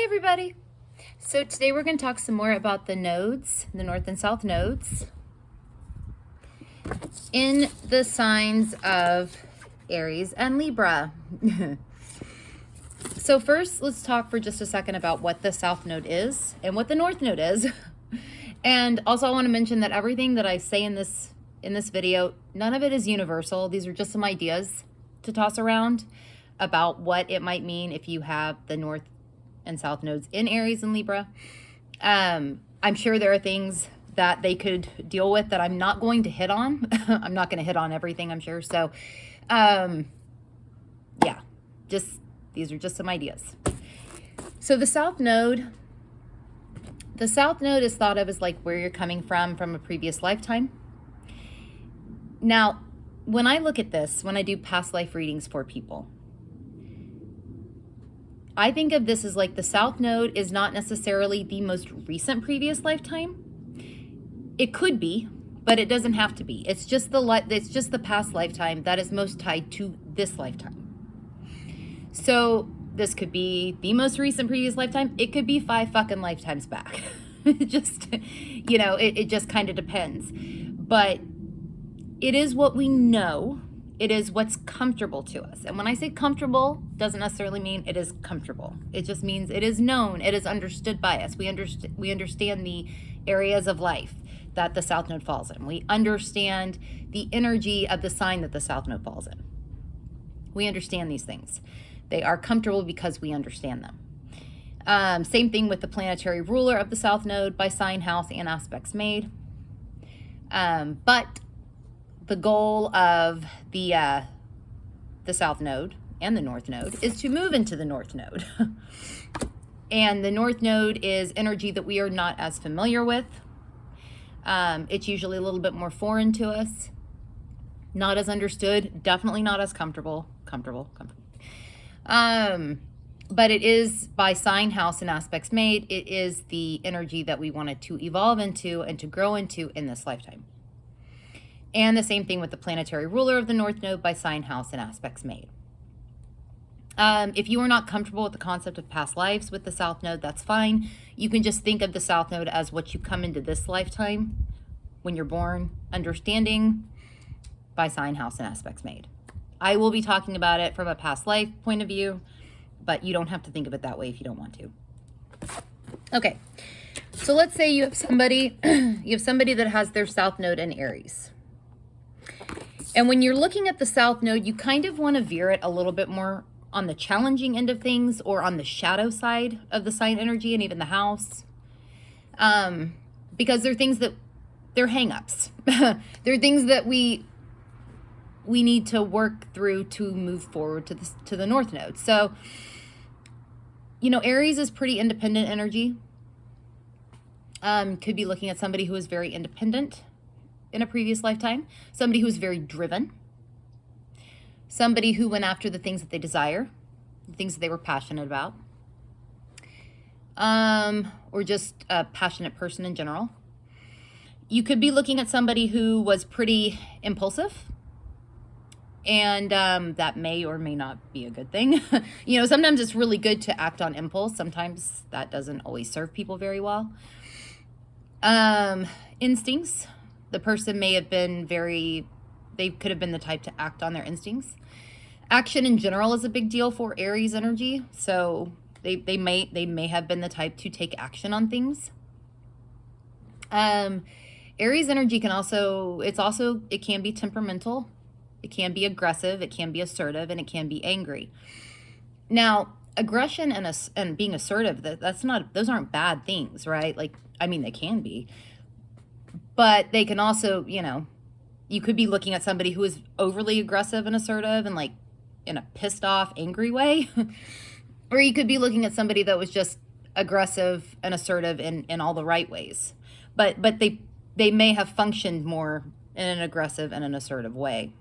everybody. So today we're going to talk some more about the nodes, the north and south nodes in the signs of Aries and Libra. So first, let's talk for just a second about what the south node is and what the north node is. And also I want to mention that everything that I say in this video, none of it is universal. These are just some ideas to toss around about what it might mean if you have the north and south nodes in Aries and Libra. I'm sure there are things that they could deal with that I'm not going to hit on. I'm not going to hit on everything, I'm sure. So, yeah, these are just some ideas. So the south node is thought of as like where you're coming from a previous lifetime. Now, when I look at this, when I do past life readings for people, I think of this as like the south node is not necessarily the most recent previous lifetime. It could be, but it doesn't have to be. It's just the past lifetime that is most tied to this lifetime. So this could be the most recent previous lifetime. It could be 5 fucking lifetimes back. It just, it just kind of depends. But it is what we know. It is what's comfortable to us. And when I say comfortable, doesn't necessarily mean it is comfortable. It just means it is known. It is understood by us. We understand the areas of life that the south node falls in. We understand the energy of the sign that the south node falls in. We understand these things. They are comfortable because we understand them. Same thing with the planetary ruler of the south node by sign, house, and aspects made. But the goal of the south node and the north node is to move into the north node. And the north node is energy that we are not as familiar with. It's usually a little bit more foreign to us, not as understood, definitely not as comfortable. But it is by sign, house, and aspects made. It is the energy that we wanted to evolve into and to grow into in this lifetime. And the same thing with the planetary ruler of the north node by sign, house, and aspects made. If you are not comfortable with the concept of past lives with the south node, that's fine. You can just think of the south node as what you come into this lifetime when you're born, understanding by sign, house, and aspects made. I will be talking about it from a past life point of view, but you don't have to think of it that way if you don't want to. Okay, so let's say you have somebody, that has their south node in Aries. And when you're looking at the south node, you kind of want to veer it a little bit more on the challenging end of things or on the shadow side of the sign energy and even the house. Because they're things that, they're hang-ups. They're things that we need to work through to move forward to the north node. So, Aries is pretty independent energy. Could be looking at somebody who is very independent in a previous lifetime, somebody who's very driven, somebody who went after the things that they desire, the things that they were passionate about, or just a passionate person in general. You could be looking at somebody who was pretty impulsive, and that may or may not be a good thing. Sometimes it's really good to act on impulse. Sometimes that doesn't always serve people very well. Instincts. The person may have been they could have been the type to act on their instincts. Action in general is a big deal for Aries energy. So they may have been the type to take action on things. Aries energy it can be temperamental. It can be aggressive. It can be assertive, and it can be angry. Now, aggression and being assertive, those aren't bad things, right? They can be. But they can also, you could be looking at somebody who is overly aggressive and assertive and in a pissed off, angry way. Or you could be looking at somebody that was just aggressive and assertive in all the right ways. But they may have functioned more in an aggressive and an assertive way.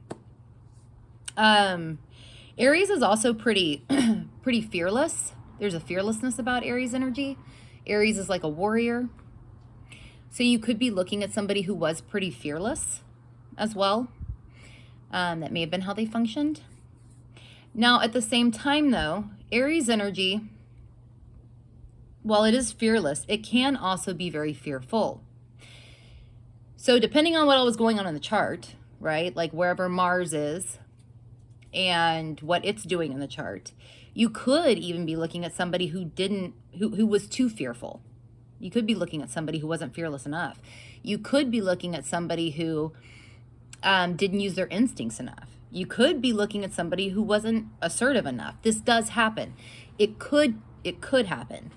Aries is also pretty fearless. There's a fearlessness about Aries energy. Aries is like a warrior. So you could be looking at somebody who was pretty fearless as well. That may have been how they functioned. Now, at the same time, though, Aries energy while it is fearless, it can also be very fearful. So depending on what all was going on in the chart, right, like wherever Mars is and what it's doing in the chart, you could even be looking at somebody who was too fearful. You could be looking at somebody who wasn't fearless enough. You could be looking at somebody who didn't use their instincts enough. You could be looking at somebody who wasn't assertive enough. This does happen. It could happen.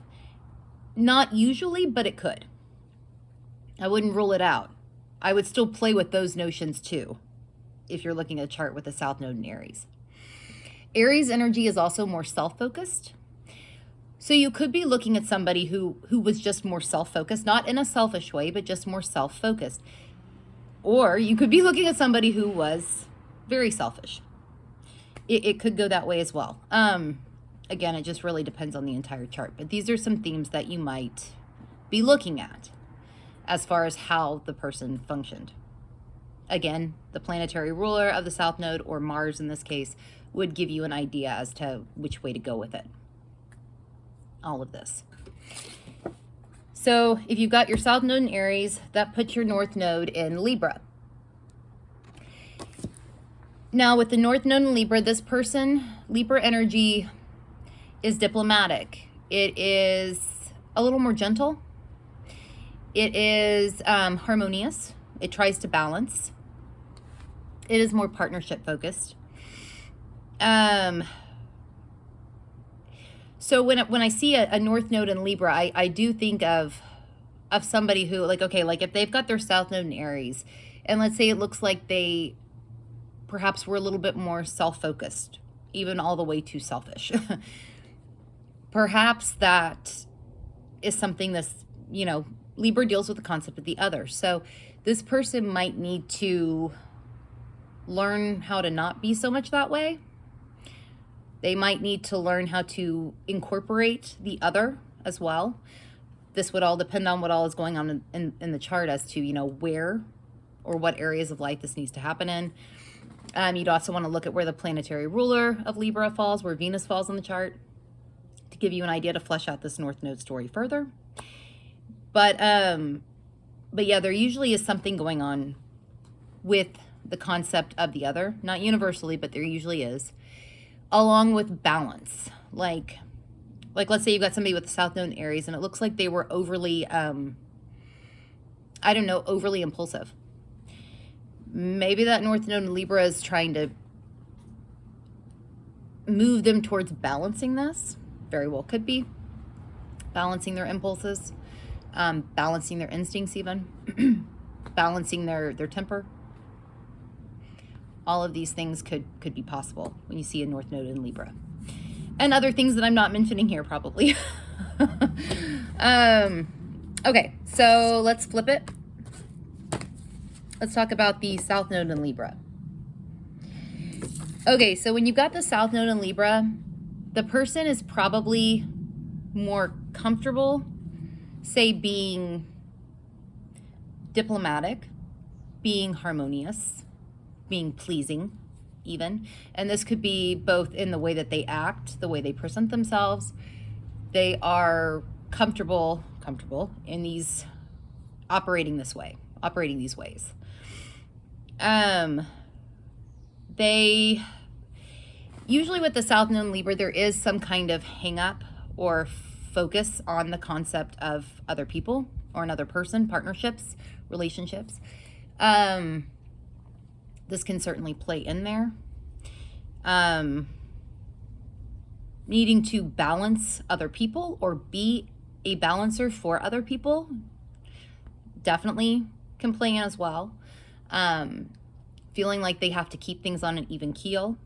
Not usually, but it could. I wouldn't rule it out. I would still play with those notions too, if you're looking at a chart with the South Node in Aries. Aries energy is also more self-focused. So you could be looking at somebody who was just more self-focused, not in a selfish way, but just more self-focused. Or you could be looking at somebody who was very selfish. It could go that way as well. Again, it just really depends on the entire chart. But these are some themes that you might be looking at as far as how the person functioned. Again, the planetary ruler of the South Node, or Mars in this case, would give you an idea as to which way to go with it. All of this. So if you've got your South Node in Aries, that puts your North Node in Libra. Now with the North Node in Libra, this person, Libra energy, is diplomatic. It is a little more gentle. It is harmonious. It tries to balance. It is more partnership focused. So when I see a North Node in Libra, I do think of somebody who, like, okay, like if they've got their South Node in Aries, and let's say it looks like they perhaps were a little bit more self-focused, even all the way too selfish. Perhaps that is something that's, Libra deals with the concept of the other. So this person might need to learn how to not be so much that way. They might need to learn how to incorporate the other as well. This would all depend on what all is going on in the chart as to, where or what areas of life this needs to happen in. You'd also want to look at where the planetary ruler of Libra falls, where Venus falls on the chart, to give you an idea to flesh out this North Node story further. But yeah, there usually is something going on with the concept of the other, not universally, but there usually is, along with balance. Like let's say you've got somebody with the South Node in Aries and it looks like they were overly, overly impulsive. Maybe that North Node in Libra is trying to move them towards balancing this. Very well could be. Balancing their impulses, balancing their instincts even, balancing their temper. All of these things could be possible when you see a North Node in Libra. And other things that I'm not mentioning here probably. Okay, so let's flip it. Let's talk about the South Node in Libra. Okay, so when you've got the South Node in Libra, the person is probably more comfortable, say, being diplomatic, being harmonious, being pleasing even. And this could be both in the way that they act, the way they present themselves. They are comfortable in these, operating these ways. They usually, with the South Node in Libra, there is some kind of hang up or focus on the concept of other people or another person, partnerships, relationships. This can certainly play in there. Needing to balance other people or be a balancer for other people definitely can play in as well. Feeling like they have to keep things on an even keel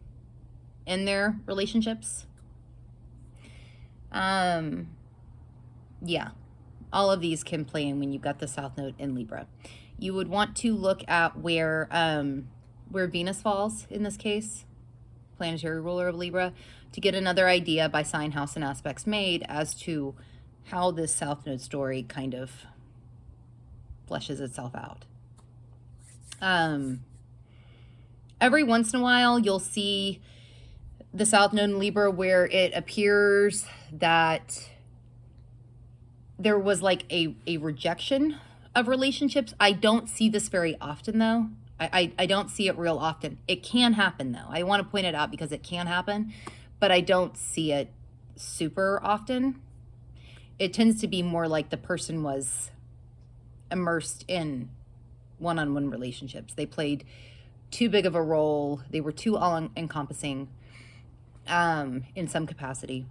in their relationships. Yeah, all of these can play in when you've got the South Node in Libra. You would want to look at where Venus falls in this case, planetary ruler of Libra, to get another idea by sign, house, and aspects made as to how this South Node story kind of fleshes itself out. Every once in a while, you'll see the South Node in Libra where it appears that there was like a rejection of relationships. I don't see this very often though. I don't see it real often. It can happen though. I want to point it out because it can happen, but I don't see it super often. It tends to be more like the person was immersed in one-on-one relationships. They played too big of a role. They were too all-encompassing in some capacity.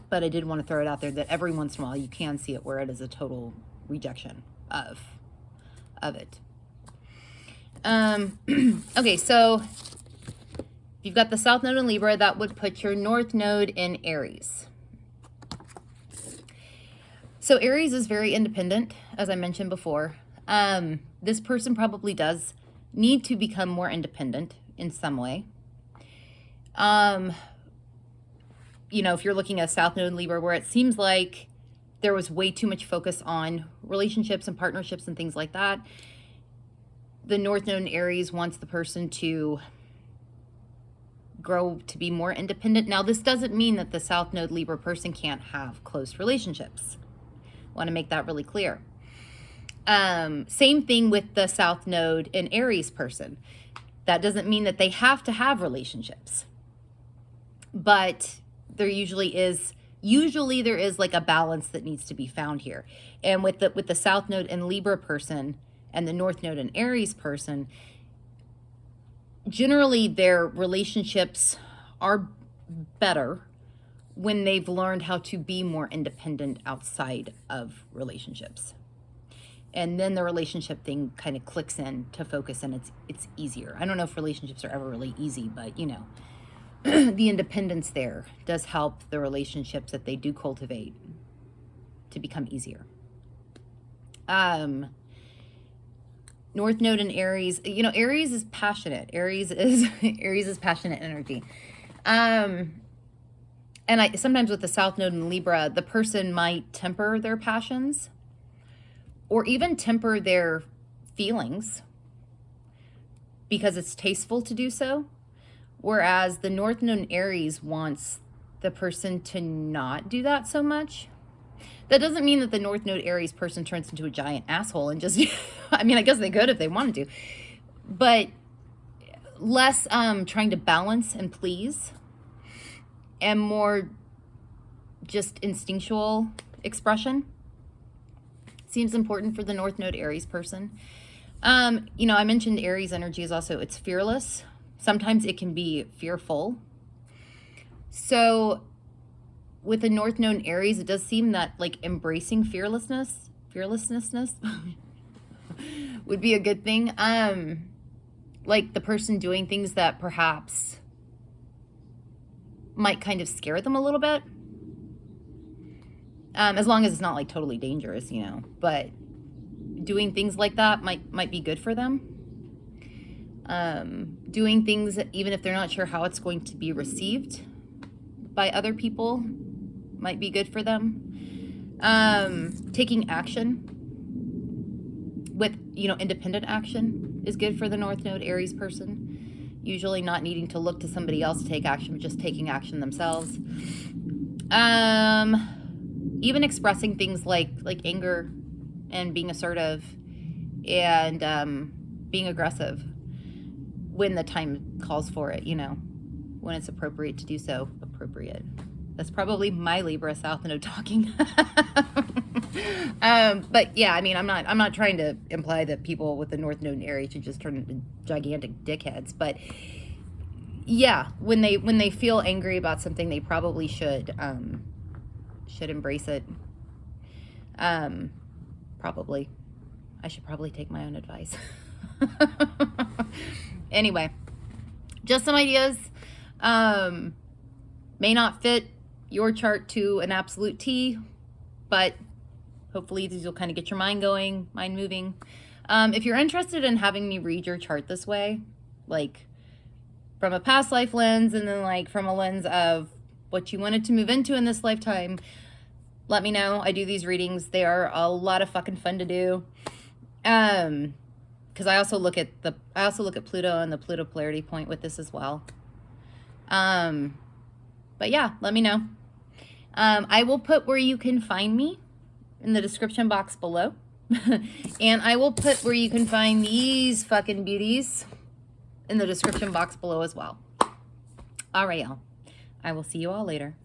But I did want to throw it out there that every once in a while you can see it where it is a total rejection of it. Okay, so you've got the South Node in Libra. That would put your North Node in Aries. So Aries is very independent, as I mentioned before. This person probably does need to become more independent in some way. You know, if you're looking at South Node in Libra, where it seems like there was way too much focus on relationships and partnerships and things like that, the North Node in Aries wants the person to grow to be more independent. Now, this doesn't mean that the South Node Libra person can't have close relationships. I want to make that really clear. Same thing with the South Node in Aries person. That doesn't mean that they have to have relationships, but there usually there is like a balance that needs to be found here. And with the South Node in Libra person and the North Node in Aries person, generally their relationships are better when they've learned how to be more independent outside of relationships. And then the relationship thing kind of clicks in to focus, and it's easier. I don't know if relationships are ever really easy, but you know, the independence there does help the relationships that they do cultivate to become easier. North Node in Aries, you know, Aries is passionate. Aries is passionate energy. And sometimes with the South Node in Libra, the person might temper their passions or even temper their feelings because it's tasteful to do so. Whereas the North Node in Aries wants the person to not do that so much. That doesn't mean that the North Node Aries person turns into a giant asshole and just, I mean, I guess they could if they wanted to, but less trying to balance and please and more just instinctual expression seems important for the North Node Aries person. You know, I mentioned Aries energy is also, it's fearless. Sometimes it can be fearful. So with the North Node in Aries, it does seem that like embracing fearlessness would be a good thing. Like the person doing things that perhaps might kind of scare them a little bit. As long as it's not like totally dangerous, you know, but doing things like that might be good for them. Doing things, even if they're not sure how it's going to be received by other people, might be good for them. Taking action with, you know, independent action is good for the North Node Aries person. Usually not needing to look to somebody else to take action, but just taking action themselves. Even expressing things like anger and being assertive and being aggressive when the time calls for it, you know, when it's appropriate to do so. Appropriate. That's probably my Libra South Node talking. But yeah, I mean, I'm not trying to imply that people with the North Node in Aries should just turn into gigantic dickheads, but yeah, when they feel angry about something, they probably should embrace it. Probably. I should probably take my own advice. Anyway, just some ideas. May not fit your chart to an absolute T, but hopefully these will kind of get your mind going, mind moving. If you're interested in having me read your chart this way, like from a past life lens and then like from a lens of what you wanted to move into in this lifetime, let me know. I do these readings. They are a lot of fucking fun to do. Because I also look at Pluto and the Pluto polarity point with this as well. But yeah, let me know. I will put where you can find me in the description box below. And I will put where you can find these fucking beauties in the description box below as well. All right, y'all. I will see you all later.